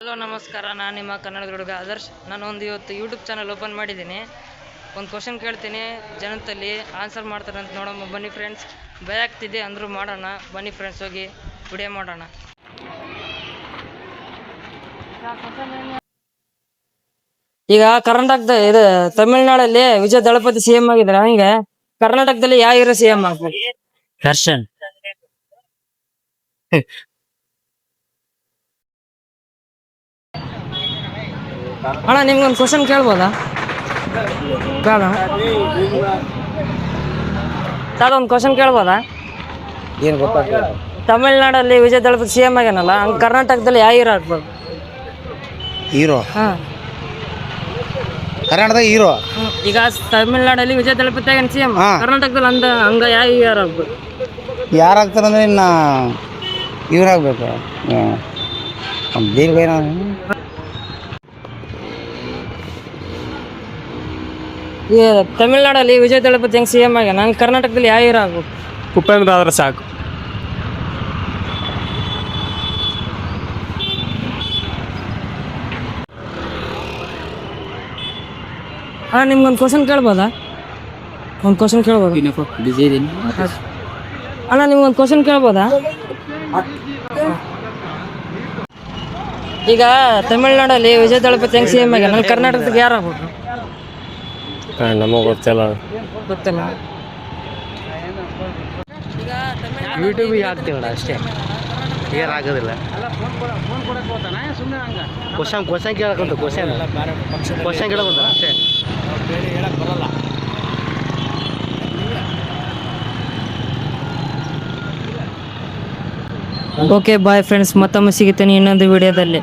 Hello ನಮಸ್ಕಾರ, ನಾನು ನಿಮ್ಮ ಕನ್ನಡದ ಹುಡುಗ ಆದರ್ಶ್. ನಾನೊಂದು ಇವತ್ತು ಯೂಟ್ಯೂಬ್ ಚಾನಲ್ ಓಪನ್ ಮಾಡಿದ್ದೀನಿ. ಒಂದು ಕ್ವಶನ್ ಕೇಳ್ತೀನಿ, ಜನತಲ್ಲಿ ಆನ್ಸರ್ ಮಾಡ್ತಾರೆ ಅಂತ ನೋಡೋಣ. ಬನ್ನಿ ಫ್ರೆಂಡ್ಸ್. ಭಯ ಆಗ್ತಿದೆ ಅಂದರೂ ಮಾಡೋಣ. ಬನ್ನಿ ಫ್ರೆಂಡ್ಸ್, ಹೋಗಿ ವಿಡಿಯೋ ಮಾಡೋಣ. ಈಗ ಕರ್ನಾಟಕದ ಇದು ತಮಿಳ್ನಾಡಲ್ಲಿ ವಿಜಯ ದಳಪತಿ ಸಿಎಂ ಆಗಿದ್ದಾರೆ. ಹಂಗೆ ಕರ್ನಾಟಕದಲ್ಲಿ ಯಾವ ಹೀರೋ ಸಿಎಂ ಆಗ್ಬೇಕು? ದರ್ಶನ್. ಅಣ್ಣ, ನಿಮ್ಗೊಂದು ಕ್ವಶನ್ ಕೇಳ್ಬೋದಾ? ಬೇಡ. ಸರ್, ಒಂದು ಕ್ವಶನ್ ಕೇಳ್ಬೋದಾ? ಏನು ಗೊತ್ತಾಗ್ತದೆ? ತಮಿಳ್ನಾಡಲ್ಲಿ ವಿಜಯ ದಳಪತಿ ಸಿಎಂ ಆಗ್ಯಾನಲ್ಲ, ಹಂಗೆ ಕರ್ನಾಟಕದಲ್ಲಿ ಯಾವ ಹೀರೋ ಆಗ್ಬೋದು? ಹೀರೋ. ಹಾಂ, ಕರ್ನಾಟಕದಾಗ ಹೀರೋ. ಈಗ ತಮಿಳ್ನಾಡಲ್ಲಿ ವಿಜಯ ದಳಪತಿ ಆಗ್ಯಾನ ಸಿಎಂ. ಕರ್ನಾಟಕದಲ್ಲಿ ಹಂಗ ಯಾವ ಹೀರೋ ಆಗ್ಬೋದು? ಯಾರಾಗ್ತಾರಂದ್ರೆ ಇನ್ನ ಇವ್ರಾಗಬೇಕು. ಬೇರೆ ಈಗ ತಮಿಳ್ನಾಡಲ್ಲಿ ವಿಜಯ ದಳಪತಿ ಹೆಂಗೆ ಸಿಎಂ ಆಗ್ಯಾನ, ಹಂಗೆ ಕರ್ನಾಟಕದಲ್ಲಿ ಯಾವ ಹೀರೋ ಆಗ್ಬೇಕು? ಉಪೇಂದ್ರ ಆದ್ರೆ ಸಾಕು. ಹಾಂ, ನಿಮ್ಗೊಂದು ಕ್ವಶನ್ ಕೇಳ್ಬೋದಾ? ಒಂದು ಕ್ವಶನ್ ಕೇಳ್ಬೋದಾ? ಬಿಜಿ ಇದೀನಿ. ಅಣ್ಣ, ನಿಮ್ಗೊಂದು ಕ್ವಶನ್ ಕೇಳ್ಬೋದಾ? ಈಗ ತಮಿಳ್ನಾಡಲ್ಲಿ ವಿಜಯ ದಳಪತಿ ಹೆಂಗೆ ಸಿಎಂ ಆಗ್ಯಾನ, ಹಂಗೆ ಕರ್ನಾಟಕದಾಗ ಯಾರು ಆಗ್ಬೇಕು? ನಮಗೆ ಗೊತ್ತಿಲ್ಲ. ಗೊತ್ತಿಲ್ಲ. ಯೂಟ್ಯೂಬಿಗೆ ಹಾಕ್ತೀವಲ್ಲ ಅಷ್ಟೇ, ಏನಾಗೋದಿಲ್ಲ. ಕ್ವಶನ್ ಕೇಳಕ್ಕಂತ ಕ್ವಶನ್ ಕೇಳಕ್ಕಂತ ಅಷ್ಟೇ. ಓಕೆ ಬಾಯ್ ಫ್ರೆಂಡ್ಸ್, ಮತ್ತೊಮ್ಮೆ ಸಿಗುತ್ತೇನೆ ಇನ್ನೊಂದು ವಿಡಿಯೋದಲ್ಲಿ.